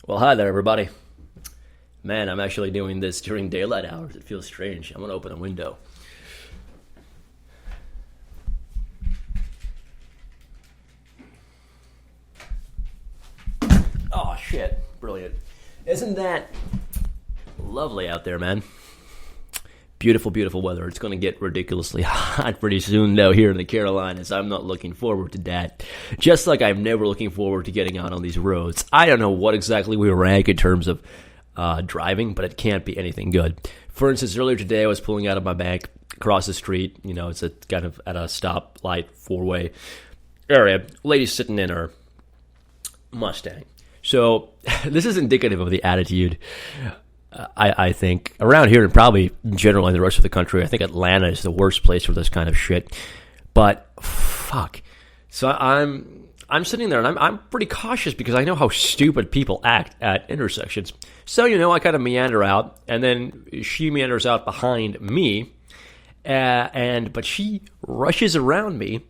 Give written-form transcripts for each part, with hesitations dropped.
Well, hi there, everybody. Man, I'm actually doing this during daylight hours. It feels strange. I'm going to open a window. Oh, shit. Brilliant. Isn't that lovely out there, man? Beautiful, beautiful weather. It's going to get ridiculously hot pretty soon, though, here in the Carolinas. I'm not looking forward to that. Just like I'm never looking forward to getting out on these roads. I don't know what exactly we rank in terms of driving, but it can't be anything good. For instance, earlier today, I was pulling out of my bank across the street. You know, it's a kind of at a stoplight, four-way area. Lady sitting in her Mustang. So this is indicative of the attitude, I think, around here and probably generally in the rest of the country. I think Atlanta is the worst place for this kind of shit. But fuck. So I'm sitting there and I'm pretty cautious because I know how stupid people act at intersections. So, you know, I kind of meander out, and then she meanders out behind me, but she rushes around me,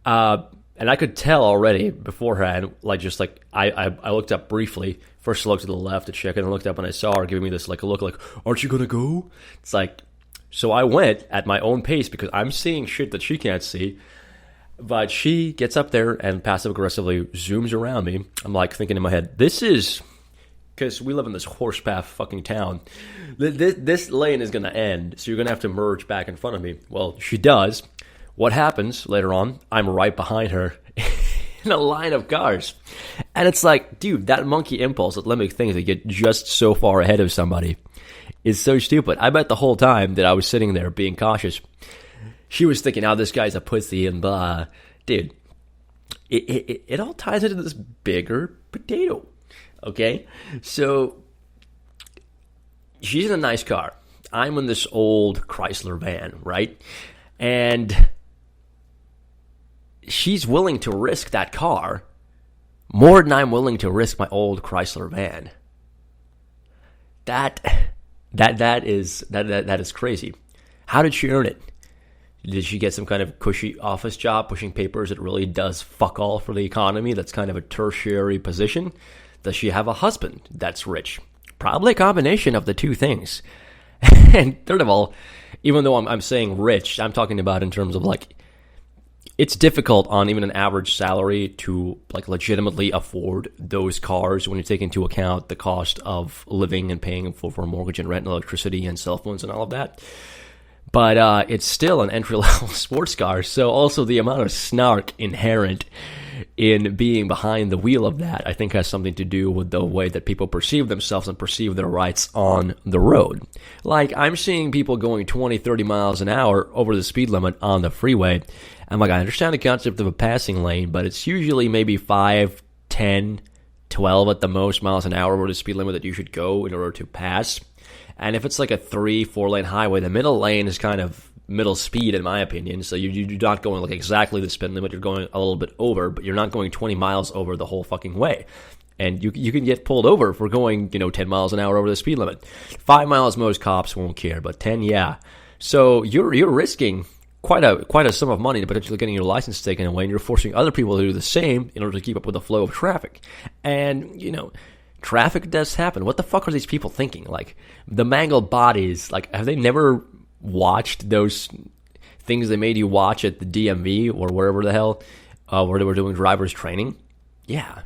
and I could tell already beforehand, I looked up briefly. First I looked to the left to check, and I looked up and I saw her giving me this like a look like, aren't you gonna go? It's like, so I went at my own pace because I'm seeing shit that she can't see. But she gets up there and passive-aggressively zooms around me. I'm like thinking in my head, this is, because we live in this horsepath fucking town, this lane is going to end, so you're going to have to merge back in front of me. Well, she does. What happens later on? I'm right behind her in a line of cars. And it's like, dude, that monkey impulse, that limbic thing to get just so far ahead of somebody is so stupid. I bet the whole time that I was sitting there being cautious, she was thinking, oh, this guy's a pussy and blah. Dude, it all ties into this bigger potato, okay? So, she's in a nice car. I'm in this old Chrysler van, right? And she's willing to risk that car more than I'm willing to risk my old Chrysler van. That is crazy. How did she earn it? Did she get some kind of cushy office job pushing papers that really does fuck all for the economy? That's kind of a tertiary position. Does she have a husband that's rich? Probably a combination of the two things. And third of all, even though I'm saying rich, I'm talking about in terms of like, it's difficult on even an average salary to like legitimately afford those cars when you take into account the cost of living and paying for mortgage and rent and electricity and cell phones and all of that. But it's still an entry-level sports car, so also the amount of snark inherent in being behind the wheel of that, I think, has something to do with the way that people perceive themselves and perceive their rights on the road. Like, I'm seeing people going 20, 30 miles an hour over the speed limit on the freeway. I'm like, I understand the concept of a passing lane, but it's usually maybe 5, 10, 12 at the most miles an hour over the speed limit that you should go in order to pass. And if it's like a 3-4 lane highway, the middle lane is kind of middle speed, in my opinion. So you're not going like exactly the speed limit. You're going a little bit over, but you're not going 20 miles over the whole fucking way. And you can get pulled over for going, 10 miles an hour over the speed limit. 5 miles, most cops won't care, but 10, yeah. So you're risking quite a sum of money to potentially getting your license taken away, and you're forcing other people to do the same in order to keep up with the flow of traffic. And traffic does happen. What the fuck are these people thinking? Like, the mangled bodies, like, have they never watched those things they made you watch at the DMV or wherever the hell, where they were doing driver's training? Yeah.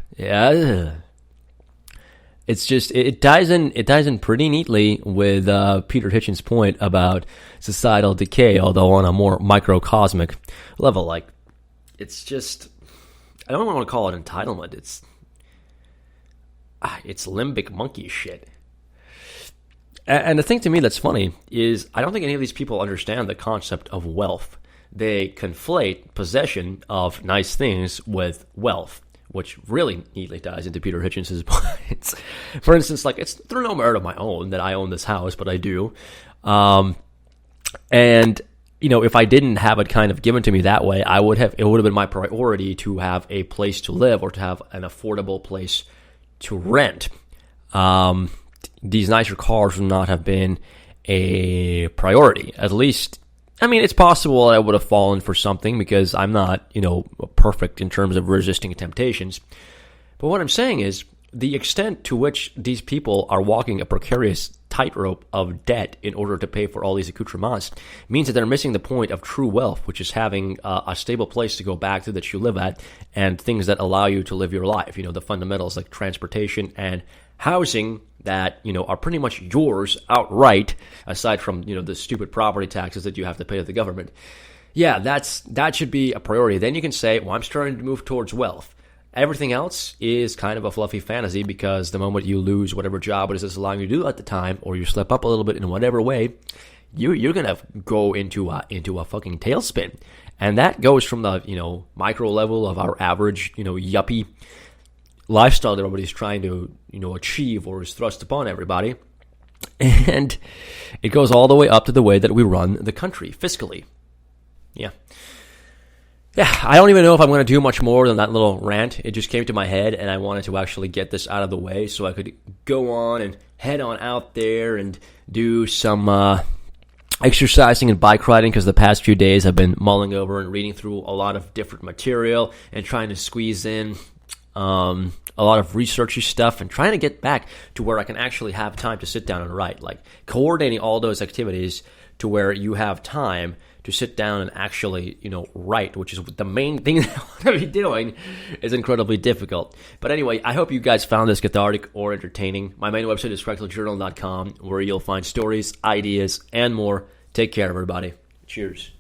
It's just, it ties in pretty neatly with Peter Hitchens' point about societal decay, although on a more microcosmic level. Like, it's just, I don't want to call it entitlement. It's limbic monkey shit. And the thing to me that's funny is I don't think any of these people understand the concept of wealth. They conflate possession of nice things with wealth, which really neatly ties into Peter Hitchens' points. For instance, like, it's through no merit of my own that I own this house, but I do. And if I didn't have it kind of given to me that way, it would have been my priority to have a place to live or to have an affordable place to rent. These nicer cars would not have been a priority. At least, I mean, it's possible I would have fallen for something because I'm not, perfect in terms of resisting temptations. But what I'm saying is, the extent to which these people are walking a precarious tightrope of debt in order to pay for all these accoutrements means that they're missing the point of true wealth, which is having a stable place to go back to that you live at and things that allow you to live your life. The fundamentals like transportation and housing that, are pretty much yours outright, aside from, the stupid property taxes that you have to pay to the government. Yeah, that should be a priority. Then you can say, well, I'm starting to move towards wealth. Everything else is kind of a fluffy fantasy, because the moment you lose whatever job it is that's allowing you to do at the time, or you slip up a little bit in whatever way, you're gonna go into a fucking tailspin, and that goes from the micro level of our average yuppie lifestyle that everybody's trying to achieve or is thrust upon everybody, and it goes all the way up to the way that we run the country fiscally. Yeah, I don't even know if I'm going to do much more than that little rant. It just came to my head, and I wanted to actually get this out of the way so I could go on and head on out there and do some exercising and bike riding, because the past few days I've been mulling over and reading through a lot of different material and trying to squeeze in a lot of researchy stuff and trying to get back to where I can actually have time to sit down and write, like coordinating all those activities to where you have time to sit down and actually, write, which is the main thing that I want to be doing, is incredibly difficult. But anyway, I hope you guys found this cathartic or entertaining. My main website is fractaljournal.com, where you'll find stories, ideas, and more. Take care, everybody. Cheers.